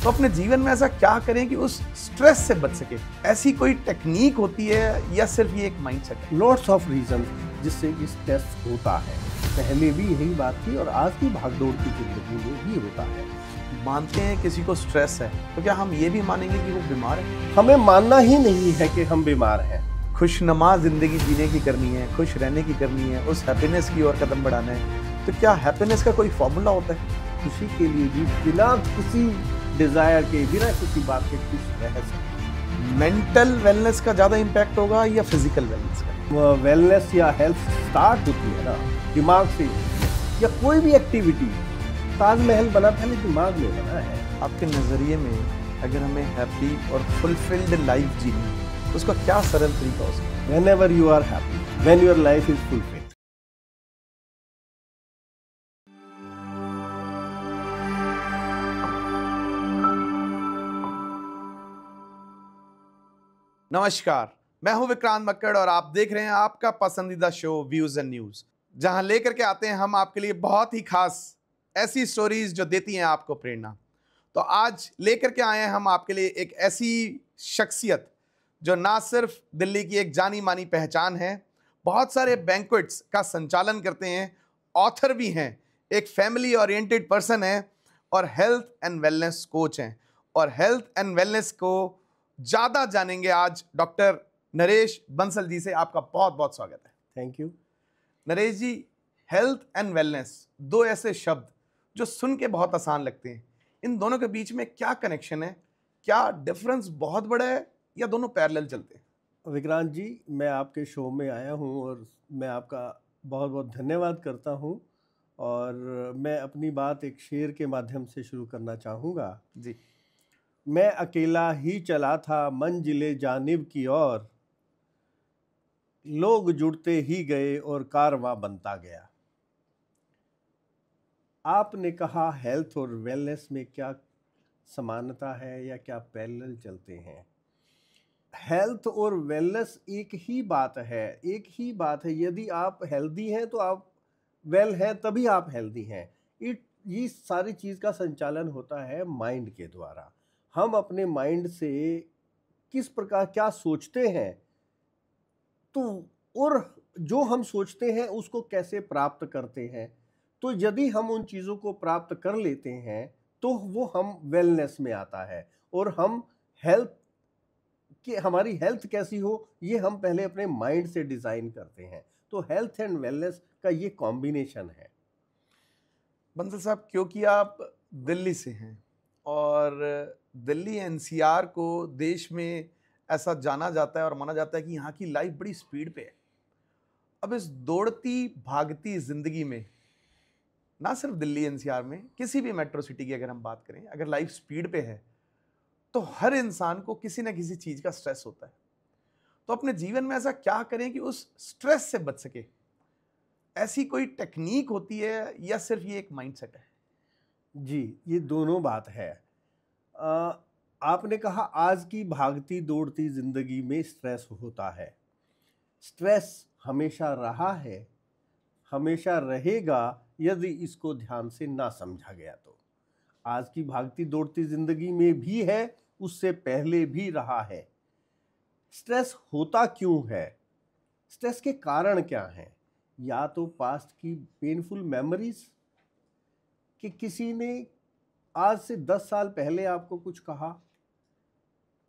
तो अपने जीवन में ऐसा क्या करें कि उस स्ट्रेस से बच सके? ऐसी कोई टेक्निक होती है या सिर्फ ये एक माइंडसेट है? लॉट्स ऑफ रीजन जिससे कि स्ट्रेस होता है। पहले भी यही बात थी और आज की भागदौड़ की जिंदगी में भी होता है। मानते हैं किसी को स्ट्रेस है तो क्या हम ये भी मानेंगे कि वो बीमार है? हमें मानना ही नहीं है कि हम बीमार हैं। खुशनुमा जिंदगी जीने की करनी है, खुश रहने की करनी है, उस हैप्पीनेस की ओर कदम बढ़ाना है। तो क्या हैप्पीनेस का कोई फॉर्मूला होता है? खुशी के लिए भी बिना किसी डिजायर के, बिना किसी बात के खुश रह सकते। मेंटल वेलनेस का ज्यादा इम्पैक्ट होगा या फिजिकल वेलनेस का? वेलनेस या हेल्थ स्टार्ट होती है ना दिमाग से, या कोई भी एक्टिविटी। ताजमहल बना पहले दिमाग में बना है। आपके नजरिए में अगर हमें हैप्पी और फुलफिल्ड लाइफ जीनी है तो उसका क्या सरल तरीका हो सकता है? Whenever you are happy, when your life is fulfilled. नमस्कार, मैं हूं विक्रांत मक्कड़ और आप देख रहे हैं आपका पसंदीदा शो व्यूज एंड न्यूज, जहां लेकर के आते हैं हम आपके लिए बहुत ही खास ऐसी स्टोरीज जो देती हैं आपको प्रेरणा। तो आज लेकर के आए हैं हम आपके लिए एक ऐसी शख्सियत जो ना सिर्फ दिल्ली की एक जानी मानी पहचान है, बहुत सारे बैंक्वेट्स का संचालन करते हैं, ऑथर भी हैं, एक फैमिली ओरिएंटेड पर्सन है और हेल्थ एंड वेलनेस कोच हैं। और हेल्थ एंड वेलनेस को ज़्यादा जानेंगे आज डॉक्टर नरेश बंसल जी से। आपका बहुत बहुत स्वागत है। Thank you Naresh ji, health and wellness दो ऐसे शब्द जो सुन के बहुत आसान लगते हैं, इन दोनों के बीच में क्या कनेक्शन है? क्या डिफरेंस बहुत बड़ा है या दोनों पैरेलल चलते हैं? विक्रांत जी, मैं आपके शो में आया हूं और मैं आपका बहुत बहुत धन्यवाद करता हूं। और मैं अपनी बात एक शेर के माध्यम से शुरू करना चाहूँगा। जी। मैं अकेला ही चला था मंजिले जानिब की ओर, लोग जुड़ते ही गए और कारवां बनता गया। आपने कहा हेल्थ और वेलनेस में क्या समानता है या क्या पैरेलल चलते हैं? हेल्थ और वेलनेस एक ही बात है, एक ही बात है। यदि आप हेल्दी हैं तो आप वेल हैं, तभी आप हेल्दी हैं। ये सारी चीज़ का संचालन होता है माइंड के द्वारा। हम अपने माइंड से किस प्रकार क्या सोचते हैं, तो और जो हम सोचते हैं उसको कैसे प्राप्त करते हैं। तो यदि हम उन चीज़ों को प्राप्त कर लेते हैं तो वो हम वेलनेस में आता है। और हम हेल्थ कि हमारी हेल्थ कैसी हो ये हम पहले अपने माइंड से डिज़ाइन करते हैं। तो हेल्थ एंड वेलनेस का ये कॉम्बिनेशन है। बंसल साहब, क्योंकि आप दिल्ली से हैं और दिल्ली एनसीआर को देश में ऐसा जाना जाता है और माना जाता है कि यहाँ की लाइफ बड़ी स्पीड पे है। अब इस दौड़ती भागती जिंदगी में, ना सिर्फ दिल्ली एनसीआर में, किसी भी मेट्रो सिटी की अगर हम बात करें, अगर लाइफ स्पीड पे है तो हर इंसान को किसी ना किसी चीज का स्ट्रेस होता है। तो अपने जीवन में ऐसा क्या करें कि उस स्ट्रेस से बच सके? ऐसी कोई टेक्निक होती है या सिर्फ ये एक माइंडसेट है? जी, ये दोनों बात है। आपने कहा आज की भागती दौड़ती जिंदगी में स्ट्रेस होता है। स्ट्रेस हमेशा रहा है, हमेशा रहेगा यदि इसको ध्यान से ना समझा गया तो। आज की भागती दौड़ती जिंदगी में भी है, उससे पहले भी रहा है। स्ट्रेस होता क्यों है? स्ट्रेस के कारण क्या हैं? या तो पास्ट की पेनफुल मेमोरीज कि किसी ने आज से 10 साल पहले आपको कुछ कहा,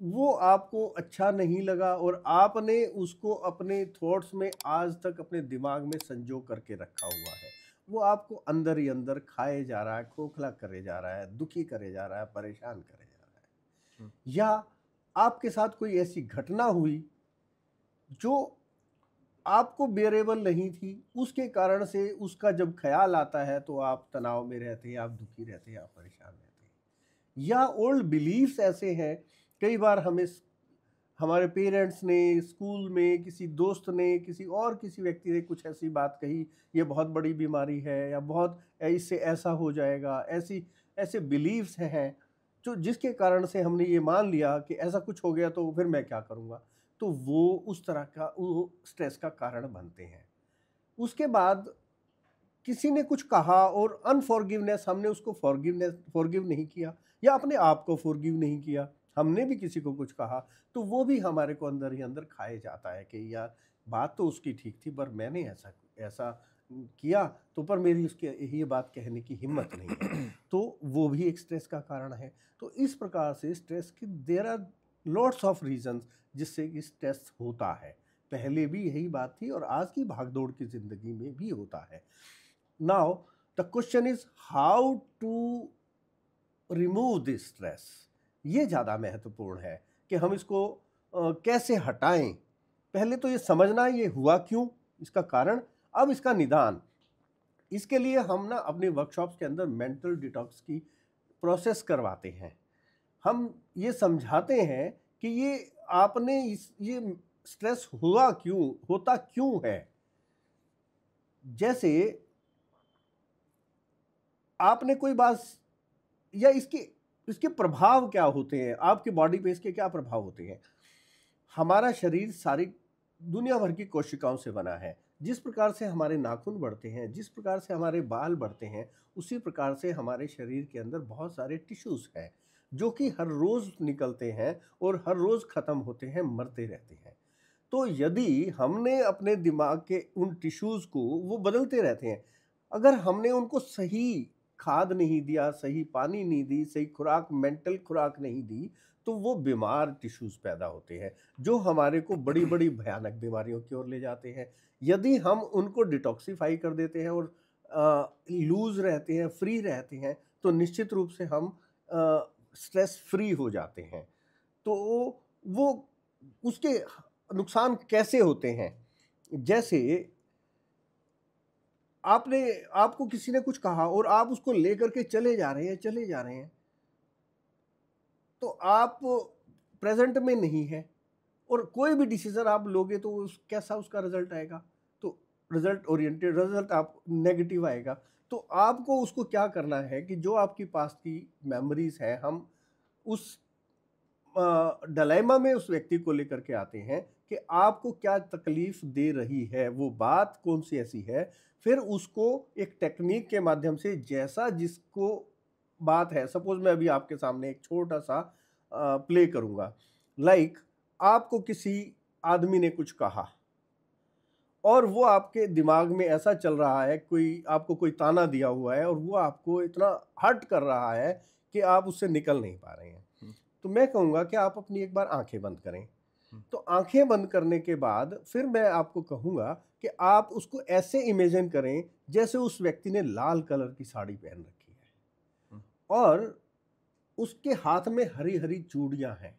वो आपको अच्छा नहीं लगा और आपने उसको अपने थॉट्स में आज तक अपने दिमाग में संजो करके रखा हुआ है। वो आपको अंदर ही अंदर खाए जा रहा है, खोखला करे जा रहा है, दुखी करे जा रहा है, परेशान करे जा रहा है। या आपके साथ कोई ऐसी घटना हुई जो आपको बेरेबल नहीं थी, उसके कारण से उसका जब ख्याल आता है तो आप तनाव में रहते हैं, आप दुखी रहते हैं, आप परेशान रहते हैं। या ओल्ड बिलीफ्स ऐसे हैं, कई बार हमें हमारे पेरेंट्स ने, स्कूल में किसी दोस्त ने, किसी व्यक्ति ने कुछ ऐसी बात कही, ये बहुत बड़ी बीमारी है या बहुत इससे ऐसा हो जाएगा, ऐसे बिलीव्स हैं जो जिसके कारण से हमने ये मान लिया कि ऐसा कुछ हो गया तो फिर मैं क्या करूँगा। तो वो उस तरह का वो स्ट्रेस का कारण बनते हैं। उसके बाद किसी ने कुछ कहा और अनफॉरगिवनेस, हमने उसको फॉरगिव नहीं किया, या अपने आप को फॉरगिव नहीं किया, हमने भी किसी को कुछ कहा तो वो भी हमारे को अंदर ही अंदर खाए जाता है कि यार बात तो उसकी ठीक थी पर मैंने ऐसा ऐसा किया, तो पर मेरी उसके ये बात कहने की हिम्मत नहीं है, तो वो भी एक स्ट्रेस का कारण है। तो इस प्रकार से स्ट्रेस की there are lots of reasons जिससे कि स्ट्रेस होता है। पहले भी यही बात थी और आज की भागदौड़ की जिंदगी में भी होता है। Now the question is how to remove this stress. ये ज़्यादा महत्वपूर्ण है कि हम इसको कैसे हटाएं। पहले तो ये समझना ये हुआ क्यों, इसका कारण, अब इसका निदान। इसके लिए हम ना अपने वर्कशॉप्स के अंदर मेंटल डिटॉक्स की प्रोसेस करवाते हैं। हम ये समझाते हैं कि ये आपने ये स्ट्रेस हुआ क्यों, होता क्यों है। जैसे आपने कोई बात या इसके प्रभाव क्या होते हैं, आपकी बॉडी पे इसके क्या प्रभाव होते हैं। हमारा शरीर सारी दुनिया भर की कोशिकाओं से बना है। जिस प्रकार से हमारे नाखून बढ़ते हैं, जिस प्रकार से हमारे बाल बढ़ते हैं, उसी प्रकार से हमारे शरीर के अंदर बहुत सारे टिश्यूज हैं जो कि हर रोज निकलते हैं और हर रोज खत्म होते हैं, मरते रहते हैं। तो यदि हमने अपने दिमाग के उन टिश्यूज को, वो बदलते रहते हैं, अगर हमने उनको सही खाद नहीं दिया, सही पानी नहीं दी, सही खुराक, मेंटल खुराक नहीं दी, तो वो बीमार टिश्यूज पैदा होते हैं जो हमारे को बड़ी बड़ी भयानक बीमारियों की ओर ले जाते हैं। यदि हम उनको डिटॉक्सिफाई कर देते हैं और लूज रहते हैं, फ्री रहते हैं, तो निश्चित रूप से हम स्ट्रेस फ्री हो जाते हैं। तो वो उसके नुकसान कैसे होते हैं, जैसे आपको किसी ने कुछ कहा और आप उसको लेकर के चले जा रहे हैं, तो आप प्रेजेंट में नहीं है और कोई भी डिसीजन आप लोगे तो कैसा उसका रिजल्ट आएगा, तो रिजल्ट ओरिएंटेड, रिजल्ट आप नेगेटिव आएगा। तो आपको उसको क्या करना है कि जो आपकी पास्ट की मेमोरीज है, हम उस डायलेमा में उस व्यक्ति को लेकर के आते हैं कि आपको क्या तकलीफ दे रही है, वो बात कौन सी ऐसी है, फिर उसको एक टेक्निक के माध्यम से, जैसा जिसको बात है, सपोज मैं अभी आपके सामने एक छोटा सा प्ले करूंगा। लाइक आपको किसी आदमी ने कुछ कहा और वो आपके दिमाग में ऐसा चल रहा है, आपको कोई ताना दिया हुआ है और वो आपको इतना हर्ट कर रहा है कि आप उससे निकल नहीं पा रहे हैं। तो मैं कहूँगा कि आप अपनी एक बार आंखें बंद करें। तो आंखें बंद करने के बाद फिर मैं आपको कहूँगा कि आप उसको ऐसे इमेजिन करें जैसे उस व्यक्ति ने लाल कलर की साड़ी पहन रखी है और उसके हाथ में हरी हरी चूड़ियाँ हैं,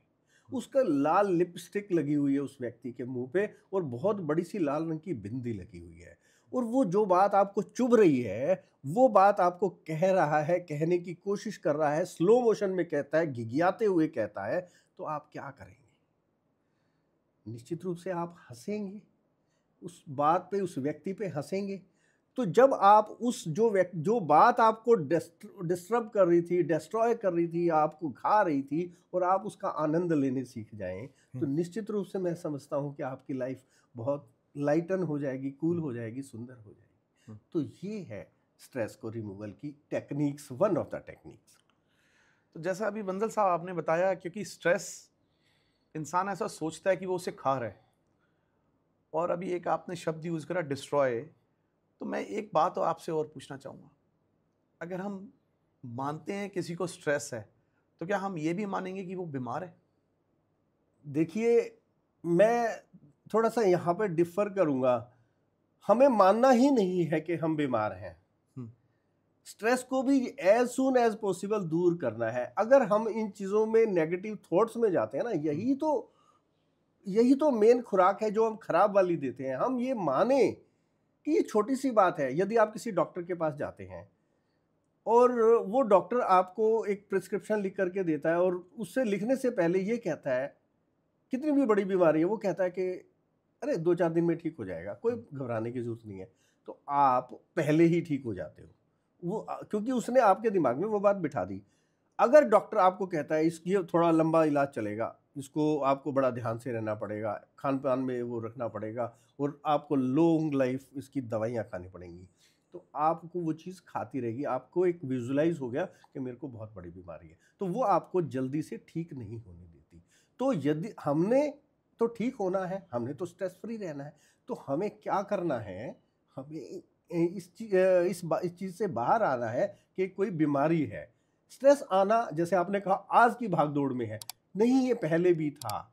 उसका लाल लिपस्टिक लगी हुई है उस व्यक्ति के मुंह पे और बहुत बड़ी सी लाल रंग की बिंदी लगी हुई है, और वो जो बात आपको चुभ रही है, वो बात आपको कह रहा है, कहने की कोशिश कर रहा है, स्लो मोशन में कहता है, घिघियाते हुए कहता है, तो आप क्या करेंगे? निश्चित रूप से आप हंसेंगे, उस बात पे, उस व्यक्ति पे हंसेंगे। तो जब आप जो बात आपको डिस्टर्ब कर रही थी, डिस्ट्रॉय कर रही थी, आपको खा रही थी, और आप उसका आनंद लेने सीख जाएं, तो निश्चित रूप से मैं समझता हूं कि आपकी लाइफ बहुत लाइटन हो जाएगी, कूल हो जाएगी, सुंदर हो जाएगी। तो ये है स्ट्रेस को रिमूवल की techniques, one of the techniques. तो जैसा अभी बंसल साहब आपने बताया, क्योंकि स्ट्रेस इंसान ऐसा सोचता है कि वो उसे खा रहा है, और अभी एक आपने शब्द यूज करा डिस्ट्रॉय, तो मैं एक बात आपसे और पूछना चाहूँगा। अगर हम मानते हैं किसी को स्ट्रेस है, तो क्या हम ये भी मानेंगे कि वो बीमार है? देखिए, मैं थोड़ा सा यहाँ पर डिफर करूँगा। हमें मानना ही नहीं है कि हम बीमार हैं। स्ट्रेस को भी एज सून एज पॉसिबल दूर करना है। अगर हम इन चीज़ों में नेगेटिव थॉट्स में जाते हैं ना, यही तो मेन खुराक है जो हम खराब वाली देते हैं। हम ये माने कि ये छोटी सी बात है। यदि आप किसी डॉक्टर के पास जाते हैं और वो डॉक्टर आपको एक प्रिस्क्रिप्शन लिख करके देता है और उससे लिखने से पहले ये कहता है, कितनी भी बड़ी बीमारी है, वो कहता है कि अरे 2-4 दिन में ठीक हो जाएगा, कोई घबराने की जरूरत नहीं है, तो आप पहले ही ठीक हो जाते हो। वो क्योंकि उसने आपके दिमाग में वो बात बिठा दी। अगर डॉक्टर आपको कहता है ये थोड़ा लंबा इलाज चलेगा, इसको आपको बड़ा ध्यान से रहना पड़ेगा, खान पान में वो रखना पड़ेगा और आपको लॉन्ग लाइफ इसकी दवाइयाँ खानी पड़ेंगी, तो आपको वो चीज़ खाती रहेगी, आपको एक विजुलाइज हो गया कि मेरे को बहुत बड़ी बीमारी है, तो वो आपको जल्दी से ठीक नहीं होने देती। तो यदि हमने तो ठीक होना है, हमने तो स्ट्रेस फ्री रहना है, तो हमें क्या करना है, हमें इस चीज़ से बाहर आना है कि कोई बीमारी है। स्ट्रेस आना, जैसे आपने कहा आज की भागदौड़ में है, नहीं ये पहले भी था,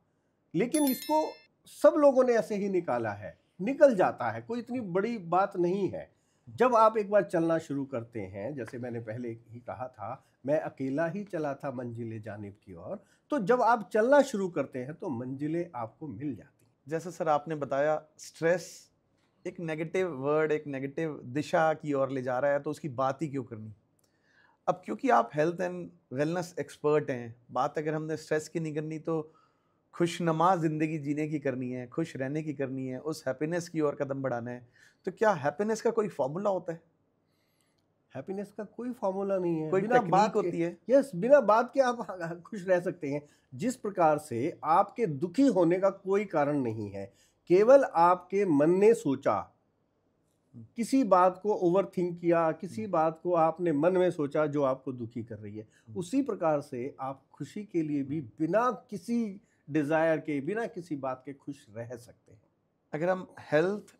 लेकिन इसको सब लोगों ने ऐसे ही निकाला है, निकल जाता है, कोई इतनी बड़ी बात नहीं है। जब आप एक बार चलना शुरू करते हैं, जैसे मैंने पहले ही कहा था, मैं अकेला ही चला था मंजिले जानिब की ओर, तो जब आप चलना शुरू करते हैं तो मंजिलें आपको मिल जाती हैं। जैसे सर आपने बताया, स्ट्रेस एक नेगेटिव वर्ड, एक नेगेटिव दिशा की ओर ले जा रहा है, तो उसकी बात ही क्यों करनी। अब क्योंकि आप हेल्थ एंड वेलनेस एक्सपर्ट हैं, बात अगर हमने स्ट्रेस की नहीं करनी तो खुशनुमा ज़िंदगी जीने की करनी है, खुश रहने की करनी है, उस हैप्पीनेस की ओर कदम बढ़ाना है। तो क्या हैप्पीनेस का कोई फॉर्मूला होता है? हैप्पीनेस का कोई फॉर्मूला नहीं है, कोई बिना बात टेक्निक के। होती है? यस, बिना बात के आप खुश रह सकते हैं। जिस प्रकार से आपके दुखी होने का कोई कारण नहीं है, केवल आपके मन ने सोचा, किसी बात को ओवरथिंक किया, किसी बात को आपने मन में सोचा जो आपको दुखी कर रही है, उसी प्रकार से आप खुशी के लिए भी बिना किसी डिजायर के, बिना किसी बात के खुश रह सकते हैं। अगर हम हेल्थ,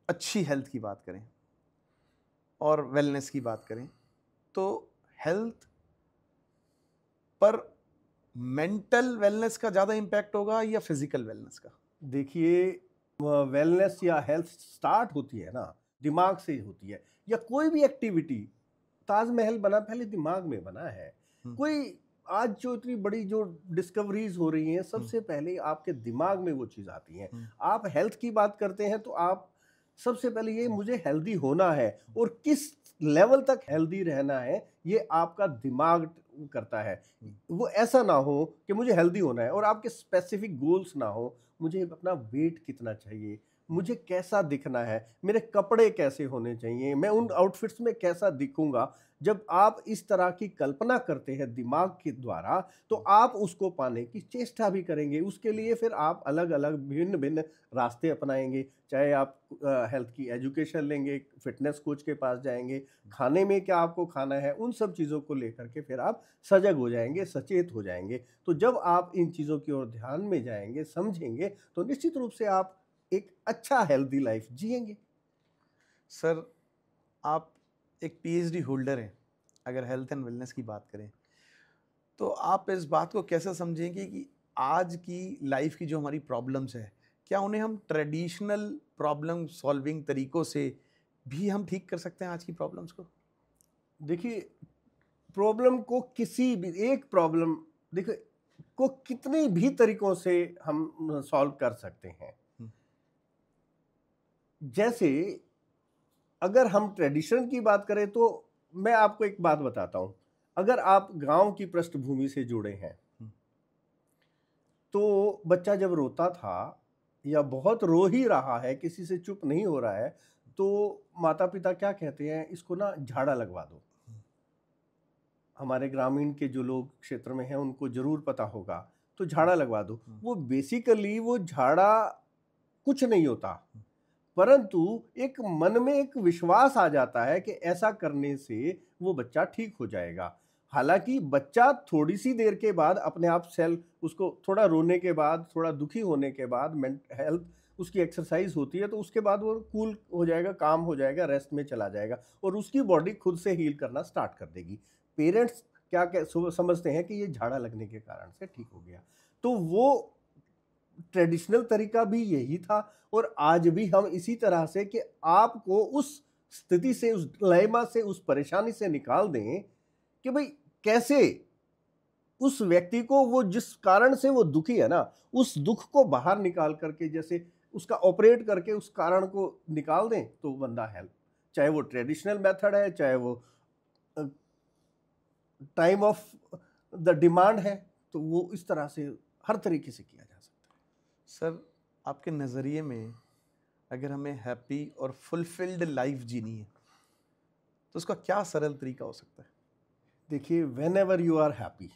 अच्छी हेल्थ की बात करें और वेलनेस की बात करें, तो हेल्थ पर मेंटल वेलनेस का ज़्यादा इम्पैक्ट होगा या फिजिकल वेलनेस का? देखिए, वेलनेस या हेल्थ स्टार्ट होती है ना, दिमाग से होती है, या कोई भी एक्टिविटी। ताजमहल बना पहले दिमाग में बना है। कोई आज जो इतनी बड़ी जो डिस्कवरीज हो रही हैं, सबसे पहले आपके दिमाग में वो चीज आती है। आप हेल्थ की बात करते हैं तो आप सबसे पहले ये मुझे हेल्दी होना है, और किस लेवल तक हेल्दी रहना है ये आपका दिमाग करता है। वो ऐसा ना हो कि मुझे हेल्दी होना है और आपके स्पेसिफिक गोल्स ना हो, मुझे अपना वेट कितना चाहिए, मुझे कैसा दिखना है, मेरे कपड़े कैसे होने चाहिए, मैं उन आउटफिट्स में कैसा दिखूंगा। जब आप इस तरह की कल्पना करते हैं दिमाग के द्वारा, तो आप उसको पाने की चेष्टा भी करेंगे। उसके लिए फिर आप अलग अलग भिन्न भिन्न रास्ते अपनाएंगे। चाहे आप हेल्थ की एजुकेशन लेंगे, फिटनेस कोच के पास जाएंगे, खाने में क्या आपको खाना है, उन सब चीज़ों को लेकर के फिर आप सजग हो जाएंगे, सचेत हो जाएंगे। तो जब आप इन चीज़ों की ओर ध्यान में जाएंगे, समझेंगे, तो निश्चित रूप से आप एक अच्छा हेल्दी लाइफ जिएंगे। सर, आप एक पीएचडी होल्डर हैं। अगर हेल्थ एंड वेलनेस की बात करें, तो आप इस बात को कैसे समझेंगे कि आज की लाइफ की जो हमारी प्रॉब्लम्स है, क्या उन्हें हम ट्रेडिशनल प्रॉब्लम सॉल्विंग तरीकों से भी हम ठीक कर सकते हैं आज की प्रॉब्लम्स को? देखिए, प्रॉब्लम को किसी भी एक प्रॉब्लम, देखिए, को कितने भी तरीकों से हम सॉल्व कर सकते हैं। जैसे अगर हम ट्रेडिशन की बात करें तो मैं आपको एक बात बताता हूं। अगर आप गांव की पृष्ठभूमि से जुड़े हैं, तो बच्चा जब रोता था या बहुत रो ही रहा है, किसी से चुप नहीं हो रहा है, तो माता पिता क्या कहते हैं, इसको ना झाड़ा लगवा दो। हमारे ग्रामीण के जो लोग क्षेत्र में हैं उनको जरूर पता होगा, तो झाड़ा लगवा दो। वो बेसिकली वो झाड़ा कुछ नहीं होता, परंतु एक मन में एक विश्वास आ जाता है कि ऐसा करने से वो बच्चा ठीक हो जाएगा। हालांकि बच्चा थोड़ी सी देर के बाद अपने आप सेल्फ, उसको थोड़ा रोने के बाद, थोड़ा दुखी होने के बाद, हेल्थ उसकी एक्सरसाइज होती है, तो उसके बाद वो कूल हो जाएगा, काम हो जाएगा, रेस्ट में चला जाएगा और उसकी बॉडी खुद से हील करना स्टार्ट कर देगी। पेरेंट्स क्या समझते हैं कि ये झाड़ा लगने के कारण से ठीक हो गया। तो वो ट्रेडिशनल तरीका भी यही था, और आज भी हम इसी तरह से कि आपको उस स्थिति से, उस डायलेमा से, उस परेशानी से निकाल दें कि भाई कैसे उस व्यक्ति को, वो जिस कारण से वो दुखी है ना, उस दुख को बाहर निकाल करके, जैसे उसका ऑपरेट करके उस कारण को निकाल दें, तो बंदा हेल्प, चाहे वो ट्रेडिशनल मेथड है, चाहे वो टाइम ऑफ द डिमांड है, तो वो इस तरह से हर तरीके से किया जा सकता है। सर, आपके नज़रिए में अगर हमें हैप्पी और फुलफिल्ड लाइफ जीनी है, तो उसका क्या सरल तरीका हो सकता है? देखिए, whenever you are happy,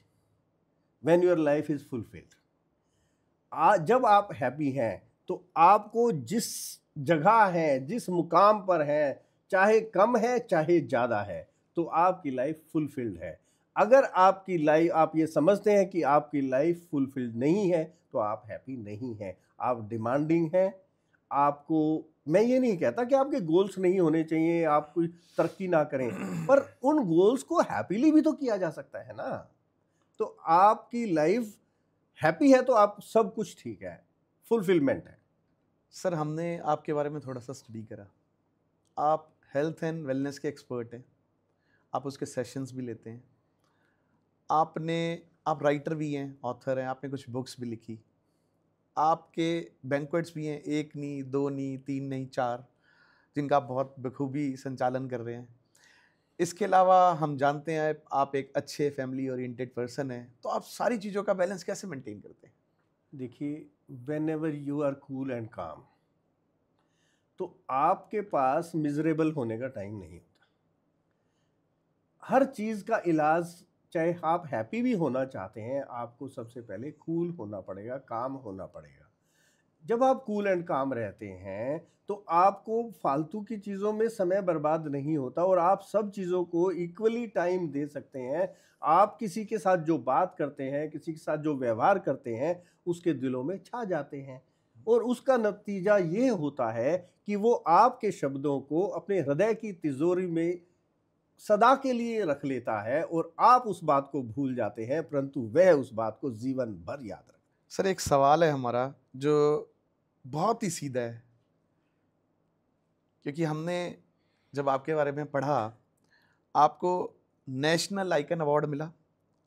when your life is fulfilled, जब आप हैप्पी हैं तो आपको जिस जगह है, जिस मुकाम पर है, चाहे कम है चाहे ज़्यादा है, तो आपकी लाइफ फुलफिल्ड है। अगर आपकी लाइफ, आप ये समझते हैं कि आपकी लाइफ फुलफिल्ड नहीं है, तो आप हैप्पी नहीं हैं, आप डिमांडिंग हैं। आपको, मैं ये नहीं कहता कि आपके गोल्स नहीं होने चाहिए, आप कोई तरक्की ना करें, पर उन गोल्स को हैप्पीली भी तो किया जा सकता है ना। तो आपकी लाइफ हैप्पी है तो आप सब कुछ ठीक है, फुलफिलमेंट है। सर हमने आपके बारे में थोड़ा सा स्टडी करा, आप हेल्थ एंड वेलनेस के एक्सपर्ट हैं, आप उसके सेशंस भी लेते हैं, आप राइटर भी हैं, ऑथर हैं, आपने कुछ बुक्स भी लिखी, आपके बैंक्वेट्स भी हैं, 1 नहीं, 2 नहीं, 3 नहीं, 4, जिनका आप बहुत बखूबी संचालन कर रहे हैं। इसके अलावा हम जानते हैं आप एक अच्छे फैमिली ओरिएंटेड पर्सन हैं, तो आप सारी चीज़ों का बैलेंस कैसे मेंटेन करते हैं? देखिए, whenever you are cool and calm, तो आपके पास मिजरेबल होने का टाइम नहीं होता। हर चीज़ का इलाज, चाहे आप हैप्पी भी होना चाहते हैं, आपको सबसे पहले कूल होना पड़ेगा, काम होना पड़ेगा। जब आप कूल एंड काम रहते हैं तो आपको फालतू की चीज़ों में समय बर्बाद नहीं होता और आप सब चीज़ों को इक्वली टाइम दे सकते हैं। आप किसी के साथ जो बात करते हैं, किसी के साथ जो व्यवहार करते हैं, उसके दिलों में छा जाते हैं और उसका नतीजा ये होता है कि वो आपके शब्दों को अपने हृदय की तिजोरी में सदा के लिए रख लेता है और आप उस बात को भूल जाते हैं, परंतु वह उस बात को जीवन भर याद रखता है। सर एक सवाल है हमारा जो बहुत ही सीधा है, क्योंकि हमने जब आपके बारे में पढ़ा, आपको नेशनल आइकन अवार्ड मिला,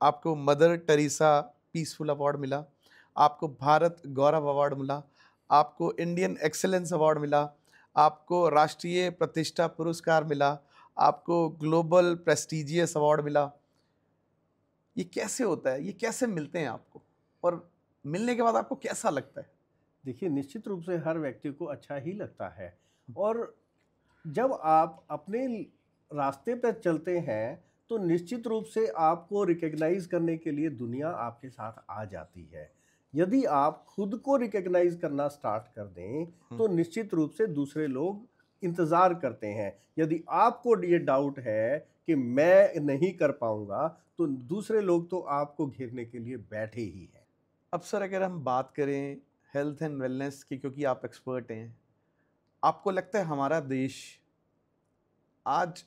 आपको मदर टेरेसा पीसफुल अवार्ड मिला, आपको भारत गौरव अवार्ड मिला, आपको इंडियन एक्सेलेंस अवार्ड मिला, आपको राष्ट्रीय प्रतिष्ठा पुरस्कार मिला, आपको ग्लोबल प्रेस्टिजियस अवार्ड मिला। ये कैसे होता है? ये कैसे मिलते हैं आपको? और मिलने के बाद आपको कैसा लगता है? देखिए, निश्चित रूप से हर व्यक्ति को अच्छा ही लगता है और जब आप अपने रास्ते पर चलते हैं तो निश्चित रूप से आपको रिकॉग्नाइज करने के लिए दुनिया आपके साथ आ जाती है। यदि आप खुद को रिकॉग्नाइज करना स्टार्ट कर दें तो निश्चित रूप से दूसरे लोग इंतज़ार करते हैं। यदि आपको ये डाउट है कि मैं नहीं कर पाऊंगा, तो दूसरे लोग तो आपको घेरने के लिए बैठे ही हैं। अब सर अगर हम बात करें हेल्थ एंड वेलनेस की, क्योंकि आप एक्सपर्ट हैं, आपको लगता है हमारा देश आज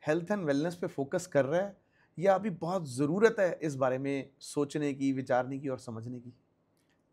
हेल्थ एंड वेलनेस पे फोकस कर रहा है या अभी बहुत ज़रूरत है इस बारे में सोचने की, विचारने की और समझने की?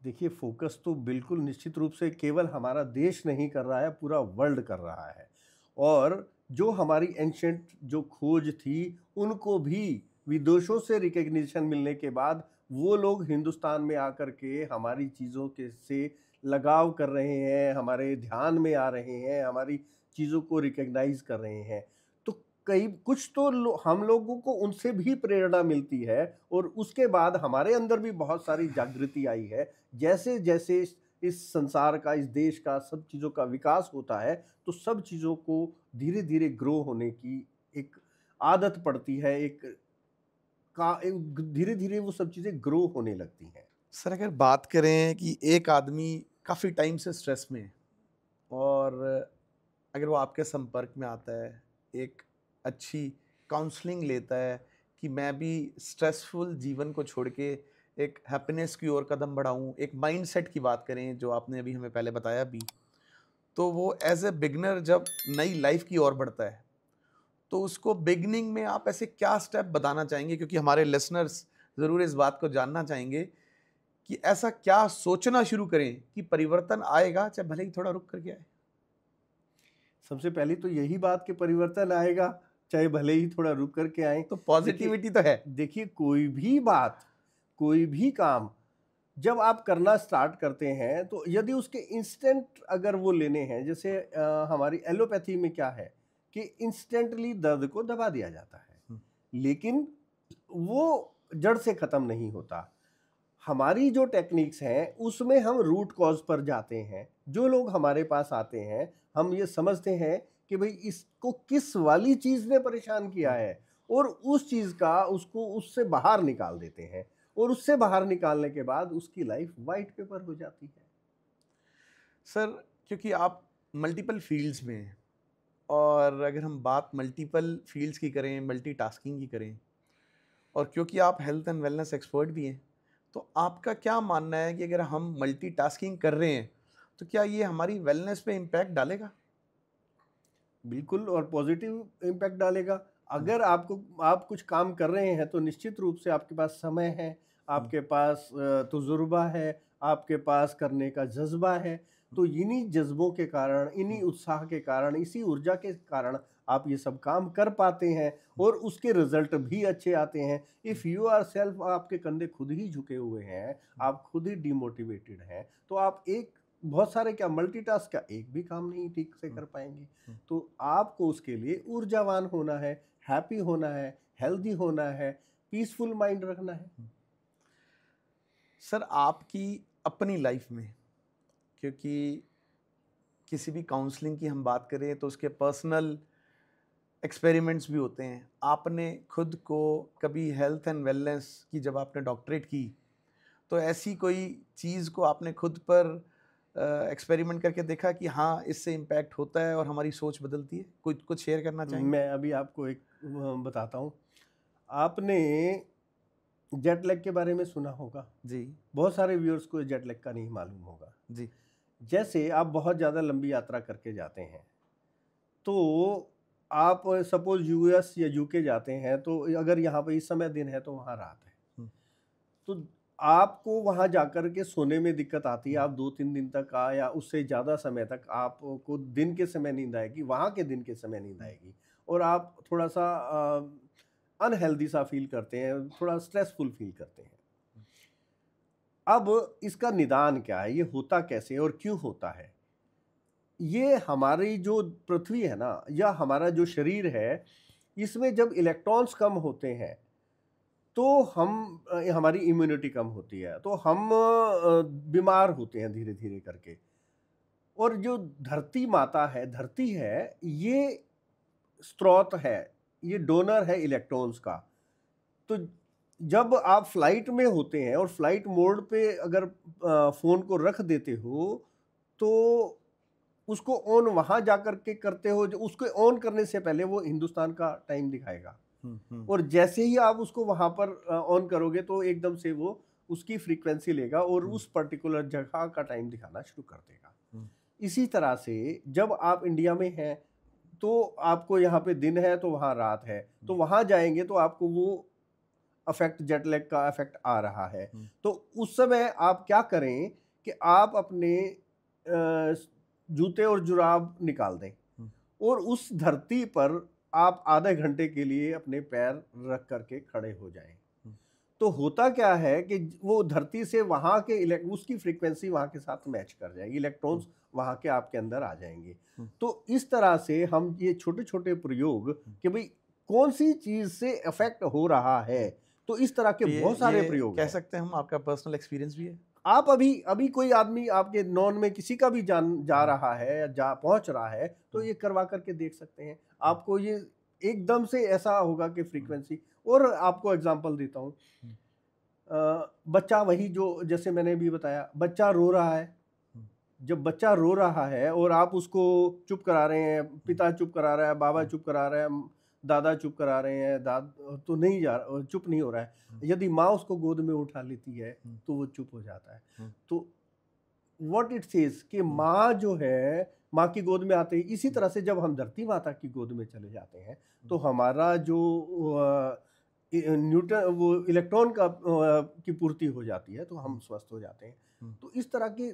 देखिए, फोकस तो बिल्कुल निश्चित रूप से केवल हमारा देश नहीं कर रहा है, पूरा वर्ल्ड कर रहा है। और जो हमारी एंशंट जो खोज थी, उनको भी विदेशों से रिकग्निशन मिलने के बाद वो लोग हिंदुस्तान में आकर के हमारी चीज़ों के से लगाव कर रहे हैं, हमारे ध्यान में आ रहे हैं, हमारी चीज़ों को रिकग्नाइज कर रहे हैं। तो कई कुछ तो हम लोगों को उनसे भी प्रेरणा मिलती है और उसके बाद हमारे अंदर भी बहुत सारी जागृति आई है। जैसे जैसे इस संसार का, इस देश का, सब चीज़ों का विकास होता है, तो सब चीज़ों को धीरे धीरे ग्रो होने की एक आदत पड़ती है, धीरे धीरे वो सब चीज़ें ग्रो होने लगती हैं। सर अगर बात करें कि एक आदमी काफ़ी टाइम से स्ट्रेस में है और अगर वो आपके संपर्क में आता है, एक अच्छी काउंसलिंग लेता है कि मैं भी स्ट्रेसफुल जीवन को छोड़ के एक हैप्पीनेस की ओर कदम बढ़ाऊं, एक माइंडसेट की बात करें जो आपने अभी हमें पहले बताया भी, तो वो एज ए बिगनर जब नई लाइफ की ओर बढ़ता है, तो उसको बिगनिंग में आप ऐसे क्या स्टेप बताना चाहेंगे, क्योंकि हमारे लिसनर्स ज़रूर इस बात को जानना चाहेंगे कि ऐसा क्या सोचना शुरू करें कि परिवर्तन आएगा, चाहे भले ही थोड़ा रुक करके आए? सबसे पहले तो यही बात कि परिवर्तन आएगा, चाहे भले ही थोड़ा रुक करके आए। तो पॉजिटिविटी तो है। देखिए, कोई भी बात, कोई भी काम जब आप करना स्टार्ट करते हैं, तो यदि उसके इंस्टेंट अगर वो लेने हैं, जैसे हमारी एलोपैथी में क्या है कि इंस्टेंटली दर्द को दबा दिया जाता है, लेकिन वो जड़ से खत्म नहीं होता। हमारी जो टेक्निक्स हैं उसमें हम रूट कॉज पर जाते हैं। जो लोग हमारे पास आते हैं, हम ये समझते हैं कि भाई इसको किस वाली चीज़ ने परेशान किया है और उस चीज़ का उसको उससे बाहर निकाल देते हैं और उससे बाहर निकालने के बाद उसकी लाइफ वाइट पेपर हो जाती है। सर क्योंकि आप मल्टीपल फील्ड्स में हैं और अगर हम बात मल्टीपल फील्ड्स की करें, मल्टीटास्किंग की करें, और क्योंकि आप हेल्थ एंड वेलनेस एक्सपर्ट भी हैं, तो आपका क्या मानना है कि अगर हम मल्टीटास्किंग कर रहे हैं तो क्या ये हमारी वेलनेस पे इम्पैक्ट डालेगा? बिल्कुल, और पॉजिटिव इम्पैक्ट डालेगा। अगर आप कुछ काम कर रहे हैं तो निश्चित रूप से आपके पास समय है, आपके पास तजुर्बा है, आपके पास करने का जज्बा है। तो इन्हीं जज्बों के कारण, इन्हीं उत्साह के कारण, इसी ऊर्जा के कारण आप ये सब काम कर पाते हैं और उसके रिजल्ट भी अच्छे आते हैं। इफ़ यू आर सेल्फ, आपके कंधे खुद ही झुके हुए हैं, आप खुद ही डिमोटिवेटेड हैं, तो आप एक बहुत सारे क्या मल्टीटास्क, क्या एक भी काम नहीं ठीक से कर पाएंगे। तो आपको उसके लिए ऊर्जावान होना है, हैप्पी होना है, हेल्दी होना है, पीसफुल माइंड रखना है। सर, आपकी अपनी लाइफ में, क्योंकि किसी भी काउंसलिंग की हम बात करें तो उसके पर्सनल एक्सपेरिमेंट्स भी होते हैं। आपने खुद को कभी हेल्थ एंड वेलनेस की, जब आपने डॉक्टरेट की, तो ऐसी कोई चीज़ को आपने खुद पर एक्सपेरिमेंट करके देखा कि हाँ, इससे इम्पैक्ट होता है और हमारी सोच बदलती है? कुछ शेयर करना चाहेंगे? मैं अभी आपको एक बताता हूँ। आपने जेट लैग के बारे में सुना होगा। जी। बहुत सारे व्यूअर्स को जेट लैग का नहीं मालूम होगा। जी। जैसे आप बहुत ज़्यादा लंबी यात्रा करके जाते हैं, तो आप सपोज यूएस या यूके जाते हैं, तो अगर यहाँ पे इस समय दिन है तो वहाँ रात है, तो आपको वहाँ जाकर के सोने में दिक्कत आती है। आप 2-3 दिन तक या उससे ज़्यादा समय तक आपको दिन के समय नींद आएगी, वहाँ के दिन के समय नींद आएगी, और आप थोड़ा सा अनहेल्दी सा फील करते हैं, थोड़ा स्ट्रेसफुल फील करते हैं। अब इसका निदान क्या है, ये होता कैसे और क्यों होता है? ये हमारी जो पृथ्वी है ना, या हमारा जो शरीर है, इसमें जब इलेक्ट्रॉन्स कम होते हैं तो हमारी इम्यूनिटी कम होती है, तो हम बीमार होते हैं धीरे धीरे करके। और जो धरती माता है, धरती है, ये स्रोत है, ये डोनर है इलेक्ट्रॉन्स का। तो जब आप फ्लाइट में होते हैं और फ्लाइट मोड पे अगर फ़ोन को रख देते हो, तो उसको ऑन वहाँ जाकर के करते हो, जो उसको ऑन करने से पहले वो हिंदुस्तान का टाइम दिखाएगा, और जैसे ही आप उसको वहाँ पर ऑन करोगे तो एकदम से वो उसकी फ्रीक्वेंसी लेगा और उस पर्टिकुलर जगह का टाइम दिखाना शुरू कर देगा। इसी तरह से जब आप इंडिया में हैं तो आपको यहाँ पे दिन है तो वहाँ रात है, तो वहाँ जाएंगे तो आपको वो अफेक्ट, जेट लैग का इफेक्ट आ रहा है। तो उस समय आप क्या करें कि आप अपने जूते और जुराब निकाल दें और उस धरती पर आप आधे घंटे के लिए अपने पैर रख करके खड़े हो जाएं। तो होता क्या है कि वो धरती से वहाँ के उसकी फ्रीक्वेंसी वहाँ के साथ मैच कर जाएगी, इलेक्ट्रॉन्स वहाँ के आपके अंदर आ जाएंगे। तो इस तरह से हम ये छोटे छोटे प्रयोग कि भाई कौन सी चीज से इफेक्ट हो रहा है, तो इस तरह के बहुत सारे प्रयोग कह हैं। सकते हैं हम, आपका पर्सनल एक्सपीरियंस भी है। आप अभी कोई आदमी आपके नॉन में किसी का भी जा रहा है या पहुंच रहा है, तो ये करवा करके देख सकते हैं। आपको ये एकदम से ऐसा होगा कि फ्रीक्वेंसी। और आपको एग्जांपल देता हूँ, बच्चा, वही जो जैसे मैंने भी बताया, बच्चा रो रहा है। जब बच्चा रो रहा है और आप उसको चुप करा रहे हैं, पिता चुप करा रहा है, बाबा चुप करा रहा है, दादा चुप करा रहे हैं, तो नहीं चुप नहीं हो रहा है। यदि माँ उसको गोद में उठा लेती है तो वो चुप हो जाता है। तो व्हाट इट सेज कि माँ जो है, माँ की गोद में आते ही, इसी तरह से जब हम धरती माता की गोद में चले जाते हैं तो हमारा जो न्यूटन वो इलेक्ट्रॉन का की पूर्ति हो जाती है, तो हम स्वस्थ हो जाते हैं। तो इस तरह के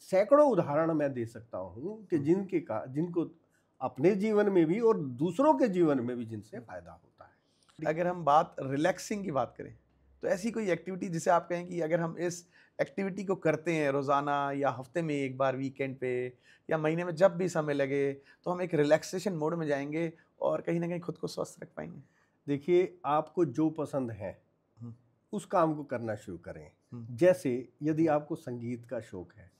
सैकड़ों उदाहरण मैं दे सकता हूँ कि जिनको अपने जीवन में भी और दूसरों के जीवन में भी जिनसे फायदा होता है। अगर हम बात रिलैक्सिंग की बात करें, तो ऐसी कोई एक्टिविटी जिसे आप कहें कि अगर हम इस एक्टिविटी को करते हैं रोज़ाना या हफ्ते में एक बार वीकेंड पे या महीने में जब भी समय लगे, तो हम एक रिलैक्सेशन मोड में जाएंगे और कहीं ना कहीं खुद को स्वस्थ रख पाएंगे? देखिए, आपको जो पसंद है उस काम को करना शुरू करें। जैसे यदि आपको संगीत का शौक है,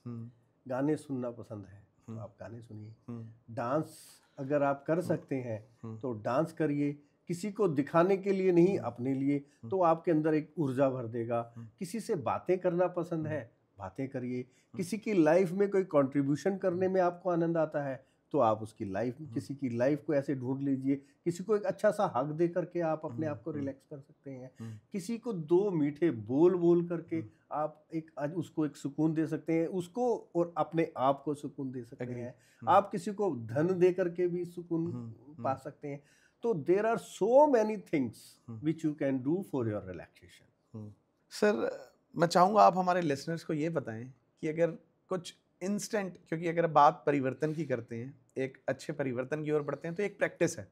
गाने सुनना पसंद है, तो आप गाने सुनिए। डांस अगर आप कर सकते हैं तो डांस करिए। किसी को दिखाने के लिए नहीं, अपने लिए, तो आपके अंदर एक ऊर्जा भर देगा। किसी से बातें करना पसंद है, बातें करिए। किसी की लाइफ में कोई कंट्रीब्यूशन करने में आपको आनंद आता है, तो आप उसकी लाइफ, किसी की लाइफ को ऐसे ढूंढ लीजिए, किसी को एक अच्छा सा हक दे करके आप अपने आप को रिलैक्स कर सकते हैं, किसी को 2 मीठे बोल बोल करके आप एक आज उसको एक सुकून दे सकते हैं, उसको और अपने आप को सुकून दे सकते हैं। आप किसी को धन दे करके भी सुकून पा सकते हैं। तो there are so many things which you can do for your relaxation. Sir मैं चाहूँगा आप हमारे लिसनर्स को ये बताएं कि अगर कुछ इंस्टेंट, क्योंकि अगर बात परिवर्तन की करते हैं, एक अच्छे परिवर्तन की ओर बढ़ते हैं, तो एक प्रैक्टिस है,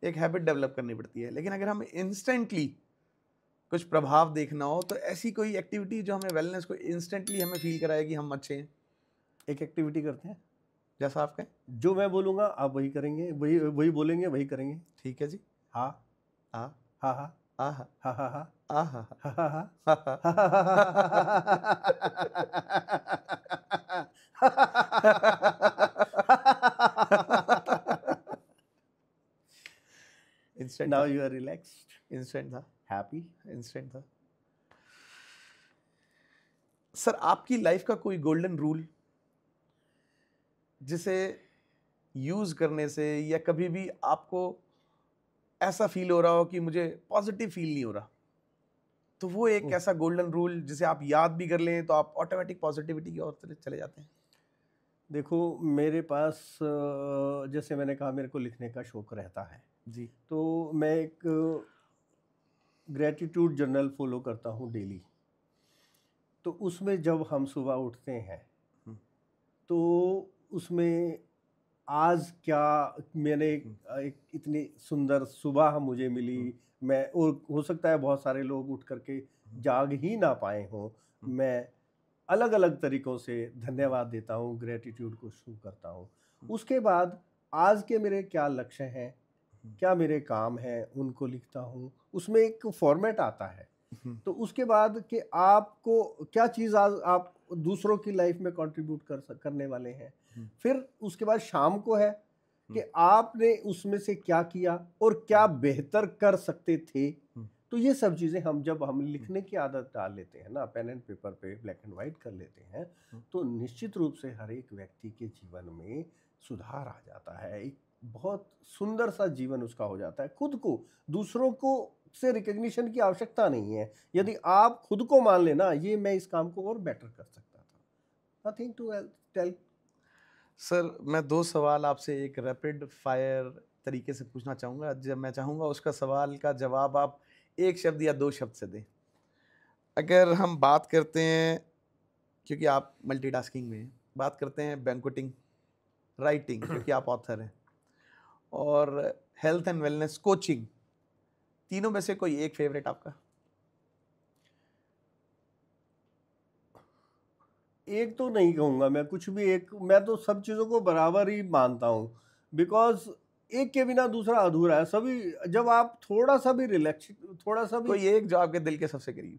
एक हैबिट डेवलप करनी पड़ती है, लेकिन अगर हम इंस्टेंटली कुछ प्रभाव देखना हो तो ऐसी कोई एक्टिविटी जो हमें वेलनेस को इंस्टेंटली हमें फील कराए कि हम अच्छे हैं। एक एक्टिविटी करते हैं, जैसा आप कहें। जो मैं बोलूँगा आप वही करेंगे, वही वही बोलेंगे, वही करेंगे। ठीक है जी। हाँ हाँ हाँ हाँ हाँ हाँ हाँ हाँ हाँ हाँ हाँ हाँ हाँ हाँ इंस्टेंट Now था, you are relaxed, इंस्टेंट था, happy. इंस्टेंट था। सर आपकी लाइफ का कोई गोल्डन रूल जिसे यूज करने से या कभी भी आपको ऐसा फील हो रहा हो कि मुझे पॉजिटिव फील नहीं हो रहा, तो वो एक ऐसा गोल्डन रूल जिसे आप याद भी कर लें तो आप ऑटोमेटिक पॉजिटिविटी की ओर चले जाते हैं। देखो मेरे पास जैसे मैंने कहा मेरे को लिखने का शौक रहता है जी। तो मैं एक ग्रेटिट्यूड जर्नल फॉलो करता हूँ डेली। तो उसमें जब हम सुबह उठते हैं तो उसमें आज क्या मैंने एक इतनी सुंदर सुबह मुझे मिली, मैं और हो सकता है बहुत सारे लोग उठ करके जाग ही ना पाए हों, मैं अलग अलग तरीक़ों से धन्यवाद देता हूँ, ग्रेटिट्यूड को शुरू करता हूँ। उसके बाद आज के मेरे क्या लक्ष्य हैं, क्या मेरे काम हैं, उनको लिखता हूँ। उसमें एक फॉर्मेट आता है। तो उसके बाद कि आपको क्या चीज़ आज आप दूसरों की लाइफ में कंट्रीब्यूट करने वाले हैं। फिर उसके बाद शाम को है कि आपने उसमें से क्या किया और क्या बेहतर कर सकते थे। तो ये सब चीज़ें जब हम लिखने की आदत डाल लेते हैं ना, पेन एंड पेपर पे ब्लैक एंड वाइट कर लेते हैं, तो निश्चित रूप से हर एक व्यक्ति के जीवन में सुधार आ जाता है। एक बहुत सुंदर सा जीवन उसका हो जाता है। खुद को, दूसरों को से रिकग्निशन की आवश्यकता नहीं है। यदि आप खुद को मान लेना ये मैं इस काम को और बेटर कर सकता था। Nothing to tell. सर मैं 2 सवाल आपसे एक रैपिड फायर तरीके से पूछना चाहूँगा। जब मैं चाहूँगा उसका सवाल का जवाब आप 1 शब्द या 2 शब्द से दें। अगर हम बात करते हैं, क्योंकि आप मल्टीटास्किंग में हैं, बात करते हैं बैंक्वेटिंग, राइटिंग क्योंकि आप ऑथर हैं, और हेल्थ एंड वेलनेस कोचिंग, तीनों में से कोई एक फेवरेट आपका? एक तो नहीं कहूँगा मैं, कुछ भी एक, मैं तो सब चीज़ों को बराबर ही मानता हूँ। बिकॉज एक के बिना दूसरा अधूरा है। सभी, जब आप थोड़ा सा भी रिलैक्स, थोड़ा सा भी कोई एक जो आपके दिल के सबसे करीब।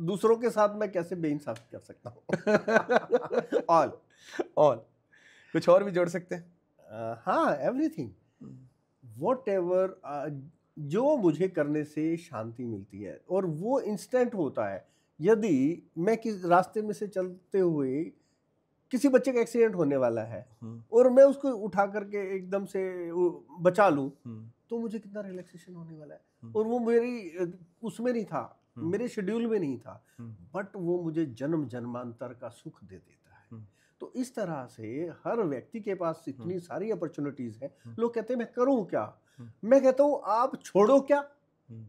दूसरों के साथ मैं कैसे बेइंसाफी कर सकता हूँ। ऑल कुछ और भी जोड़ सकते हैं? हाँ, एवरीथिंग, व्हाटएवर जो मुझे करने से शांति मिलती है और वो इंस्टेंट होता है। यदि मैं किस रास्ते में से चलते हुए किसी बच्चे का एक्सीडेंट होने वाला है और मैं उसको उठा करके एकदम से बचा लूं, तो मुझे कितना रिलैक्सेशन होने वाला है। और वो मेरी उसमें नहीं था, मेरे शेड्यूल में नहीं था, बट वो मुझे जन्म जन्मांतर का सुख दे देता है। तो इस तरह से हर व्यक्ति के पास इतनी सारी अपॉर्चुनिटीज हैं। लोग कहते हैं मैं करूं क्या, मैं कहता हूं आप छोड़ो क्या।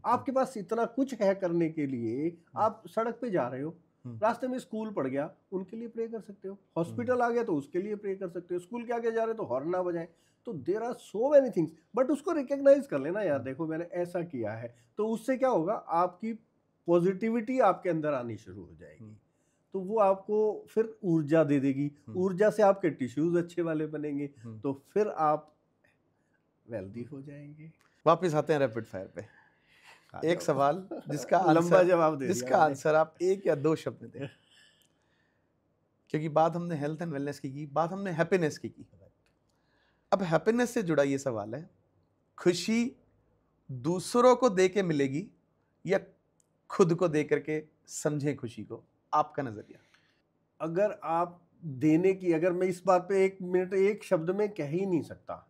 आपके पास इतना कुछ है करने के लिए। आप सड़क पे जा रहे हो, रास्ते में स्कूल पड़ गया, उनके लिए प्रे कर सकते हो। हॉस्पिटल आ गया तो उसके लिए प्रे कर सकते हो। स्कूल के आगे जा रहे हो तो हॉर्न ना बजाएं। तो there are so many things, but उसको रिकॉग्नाइज कर लेना, यार देखो मैंने ऐसा किया है। तो उससे क्या होगा, आपकी पॉजिटिविटी आपके अंदर आनी शुरू हो जाएगी। तो वो आपको फिर ऊर्जा दे देगी। ऊर्जा से आपके टिश्यूज अच्छे वाले बनेंगे, तो फिर आप वेल्दी हो जाएंगे। वापस आते हैं रैपिड फायर पे। एक सवाल जिसका लंबा जवाब दे जिसका आंसर आप 1 या 2 शब्द में दें। क्योंकि बात हमने हेल्थ एंड वेलनेस की, बात हमने हैप्पीनेस की। अब हैप्पीनेस से जुड़ा ये सवाल है, खुशी दूसरों को दे के मिलेगी या खुद को दे करके समझें खुशी को? आपका नजरिया। अगर आप देने की, अगर मैं इस बात पे 1 मिनट 1 शब्द में कह ही नहीं सकता,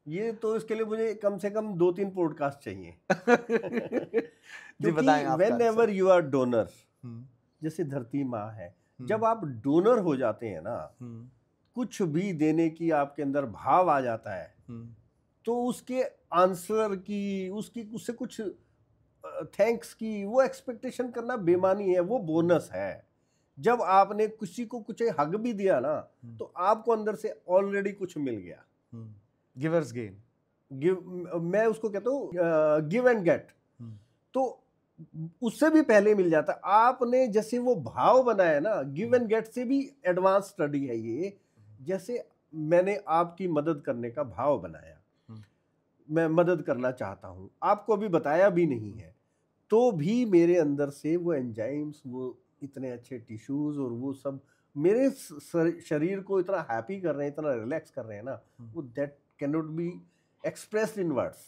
ये तो इसके लिए मुझे कम से कम 2-3 पॉडकास्ट चाहिए। जी क्योंकि बताएं आपका whenever you are donor, hmm, जैसे धरती माँ है, हम्म, जब आप डोनर हो जाते हैं ना, हम्म, कुछ भी देने की आपके अंदर भाव आ जाता है, हम्म, तो उसके आंसर की, उसकी उससे कुछ थैंक्स की वो एक्सपेक्टेशन करना बेमानी है, वो बोनस है। जब आपने किसी को कुछ हग भी दिया ना, तो आपको अंदर से ऑलरेडी कुछ मिल गया। Givers gain. गिव, मैं उसको कहता हूँ गिव एंड गेट, तो उससे भी पहले मिल जाता। आपने जैसे वो भाव बनाया ना, गिव एंड गेट से भी एडवांस स्टडी है ये। जैसे मैंने आपकी मदद करने का भाव बनाया, मैं मदद करना चाहता हूँ, आपको अभी बताया भी नहीं है, तो भी मेरे अंदर से वो एंजाइम्स, वो इतने अच्छे टिश्यूज और वो सब मेरे शरीर को इतना हैप्पी कर रहे हैं, इतना रिलैक्स कर रहे हैं ना, वो that can not be expressed in words.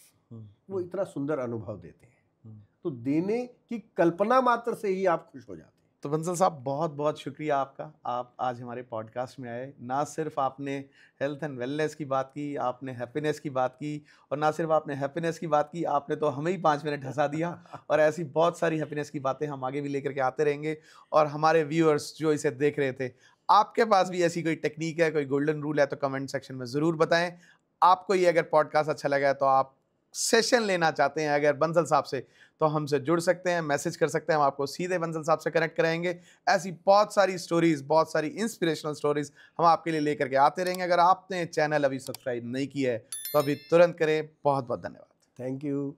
वो इतना सुंदर अनुभव देते हैं। तो देने की कल्पना मात्र से ही आप खुश हो जाते हैं। तो बंसल साहब, बहुत बहुत शुक्रिया आपका, आप आज हमारे पॉडकास्ट में आए। ना सिर्फ आपने हेल्थ एंड वेलनेस की बात की, आपने हैप्पीनेस की बात की, और ना सिर्फ आपने हैप्पीनेस की बात की, आपने तो हमें ही 5 मिनट हंसा दिया। और ऐसी बहुत सारी हैप्पीनेस की बातें हम आगे भी लेकर के आते रहेंगे। और हमारे व्यूअर्स जो इसे देख रहे थे, आपके पास भी ऐसी कोई टेक्निक है, कोई गोल्डन रूल है, तो कमेंट सेक्शन में ज़रूर बताएं। आपको ये अगर पॉडकास्ट अच्छा लगा है, तो आप सेशन लेना चाहते हैं अगर बंसल साहब से, तो हमसे जुड़ सकते हैं, मैसेज कर सकते हैं, हम आपको सीधे बंसल साहब से कनेक्ट कराएंगे। ऐसी बहुत सारी स्टोरीज, बहुत सारी इंस्पिरेशनल स्टोरीज हम आपके लिए लेकर के आते रहेंगे। अगर आपने चैनल अभी सब्सक्राइब नहीं किया है, तो अभी तुरंत करें। बहुत बहुत धन्यवाद। Thank you.